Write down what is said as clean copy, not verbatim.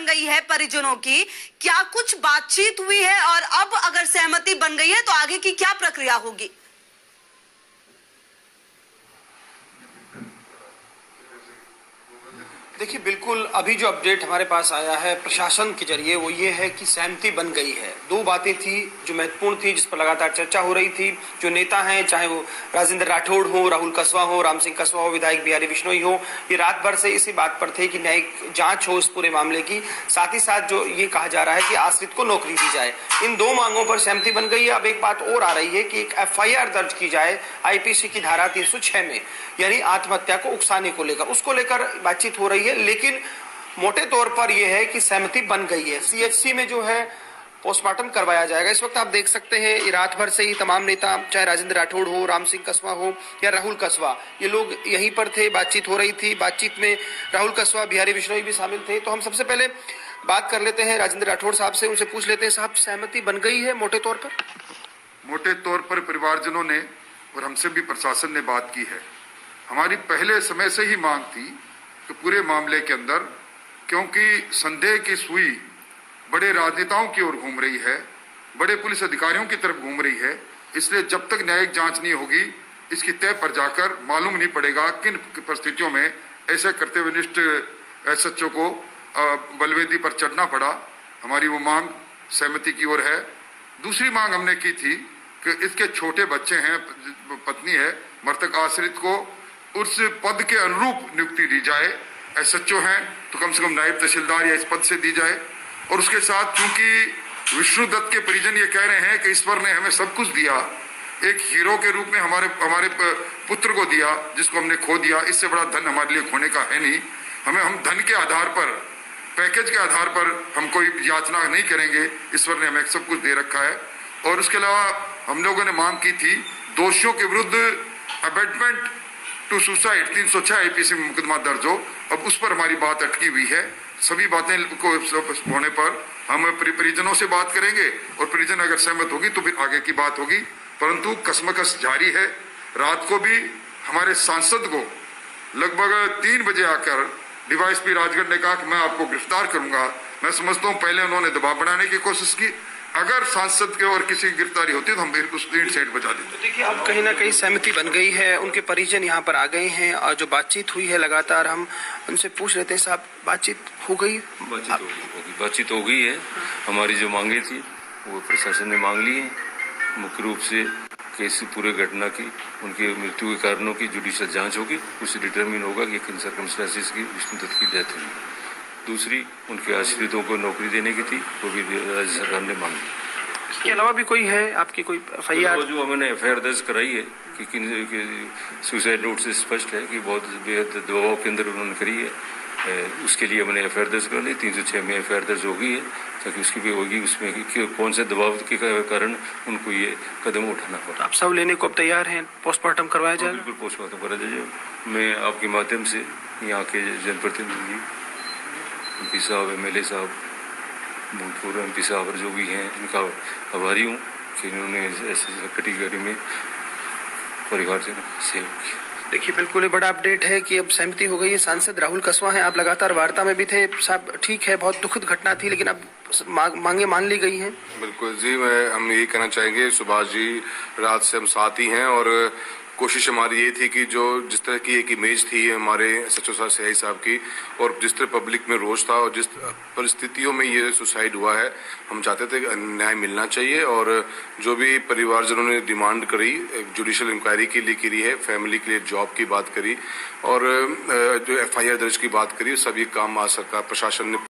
बन गई है परिजनों की, क्या कुछ बातचीत हुई है और अब अगर सहमति बन गई है तो आगे की क्या प्रक्रिया होगी? देखिए, बिल्कुल अभी जो अपडेट हमारे पास आया है प्रशासन के जरिए वो ये है कि सहमति बन गई है। दो बातें थी जो महत्वपूर्ण थी, जिस पर लगातार चर्चा हो रही थी। जो नेता हैं, चाहे वो राजेंद्र राठौड़ हो, राहुल कसवा हो, राम सिंह कसवा हो, विधायक बिहारी बिश्नोई हो, ये रात भर से इसी बात पर थे कि न्यायिक जांच हो इस पूरे मामले की। साथ ही साथ जो ये कहा जा रहा है कि आश्रित को नौकरी दी जाए। इन दो मांगों पर सहमति बन गई है। अब एक बात और आ रही है कि एक FIR दर्ज की जाए IPC की धारा 306 में, यानी आत्महत्या को उकसाने को लेकर, उसको लेकर बातचीत हो रही है। लेकिन मोटे तौर पर यह है कि सहमति बन गई है। CHC में जो है पोस्टमार्टम करवाया जाएगा। इस वक्त आप देख सकते हैं रात भर से ही तमाम नेता, चाहे राजेंद्र राठौड़ हो, राम सिंह कसवा हो या राहुल कसवा, ये लोग यहीं पर थे। बातचीत हो रही थी। बातचीत में राहुल कसवा, बिहारी बिश्नोई भी शामिल थे। तो हम सबसे पहले बात कर लेते हैं राजेंद्र राठौड़ साहब से, उनसे पूछ लेते हैं, साहब सहमति बन गई है मोटे तौर पर? मोटे तौर पर परिवारजनों ने और हमसे भी प्रशासन ने बात की है। हमारी पहले समय से ही मांग थी कि पूरे मामले के अंदर, क्योंकि संदेह की सुई बड़े राजनेताओं की ओर घूम रही है, बड़े पुलिस अधिकारियों की तरफ घूम रही है, इसलिए जब तक न्यायिक जांच नहीं होगी इसकी तय पर जाकर मालूम नहीं पड़ेगा किन परिस्थितियों में ऐसे कर्तव्यनिष्ठ SHO को बलवेदी पर चढ़ना पड़ा। हमारी वो मांग सहमति की ओर है। दूसरी मांग हमने की थी कि इसके छोटे बच्चे हैं, पत्नी है, मृतक आश्रित को उस पद के अनुरूप नियुक्ति दी जाए। SHO हैं तो कम से कम नायब तहसीलदार या इस पद से दी जाए। और उसके साथ चूंकि विष्णु दत्त के परिजन ये कह रहे हैं कि ईश्वर ने हमें सब कुछ दिया, एक हीरो के रूप में हमारे पुत्र को दिया जिसको हमने खो दिया, इससे बड़ा धन हमारे लिए खोने का है नहीं। हम धन के आधार पर, पैकेज के आधार पर हम कोई याचना नहीं करेंगे। ईश्वर ने हमें सब कुछ दे रखा है। और उसके अलावा हम लोगों ने मांग की थी दोषियों के विरुद्ध अबेटमेंट टू सुसाइड 306 IPC में मुकदमा दर्ज हो। अब उस पर हमारी बात अटकी हुई है। सभी बातें को होने पर हम परिजनों से बात करेंगे और परिजन अगर सहमत होगी तो फिर आगे की बात होगी। परंतु कसमकस जारी है। रात को भी हमारे सांसद को लगभग 3 बजे आकर DYSP राजगढ़ ने कहा कि मैं आपको गिरफ्तार करूंगा। मैं समझता हूं पहले उन्होंने दबाव बनाने की कोशिश की। अगर सांसद के और किसी की गिरफ्तारी होती तो हम फिर उस साइड बजा देते। देखिए, अब कहीं ना कहीं सहमति बन गई है, उनके परिजन यहाँ पर आ गए हैं और जो बातचीत हुई है लगातार हम उनसे पूछ लेते हैं, साहब बातचीत हो गई? बातचीत हो गई है। हमारी जो मांगे थी वो प्रशासन ने मांग ली है। मुख्य रूप से कैसी पूरे घटना की, उनकी मृत्यु के कारणों की जुडिशियल जांच होगी, उससे डिटरमिन होगा कि किन सर्कमस्टेंसेस की विष्णु दत्त की डेथ हुई। दूसरी, उनके आश्रितों को नौकरी देने की थी, वो भी राज्य सरकार ने मांगी। इसके अलावा भी कोई है आपकी कोई FIR? जो हमने FIR दर्ज कराई है कि सुसाइड नोट से स्पष्ट है कि बहुत बेहद दबाव के अंदर उन्होंने करी है। उसके लिए हमने FIR दर्ज कर ली। 306 में FIR दर्ज हो गई है, ताकि उसकी भी होगी उसमें कि कौन से दबाव के कारण उनको ये कदम उठाना पड़ा। आप सब लेने को अब तैयार हैं? पोस्टमार्टम करवाया जाएगा? बिल्कुल पोस्टमार्टम करा जाएगा। मैं आपके माध्यम से यहाँ के जनप्रतिनिधि, MP साहब, MLA साहब, भूतपूर्व MP साहब और जो भी हैं, इनका आभारी हूँ कि इन्होंने ऐसी कैटेगरी में परिवार से सेव किया। देखिए, बिल्कुल बड़ा अपडेट है कि अब सहमति हो गई है। सांसद राहुल कसवा हैं, आप लगातार वार्ता में भी थे। साहब ठीक है, बहुत दुखद घटना थी, लेकिन अब मांगे मान ली गई हैं। बिल्कुल जी, हम यही कहना चाहेंगे, सुभाष जी रात से हम साथ ही हैं और कोशिश हमारी ये थी कि जो जिस तरह की एक इमेज थी हमारे SHO साहब, CI साहब की, और जिस तरह पब्लिक में रोष था और जिस परिस्थितियों में ये सुसाइड हुआ है, हम चाहते थे कि न्याय मिलना चाहिए। और जो भी परिवारजनों ने डिमांड करी, जुडिशियल इंक्वायरी के लिए करी है, फैमिली के लिए जॉब की बात करी और जो FIR दर्ज की बात करी, सभी काम आज सरकार प्रशासन ने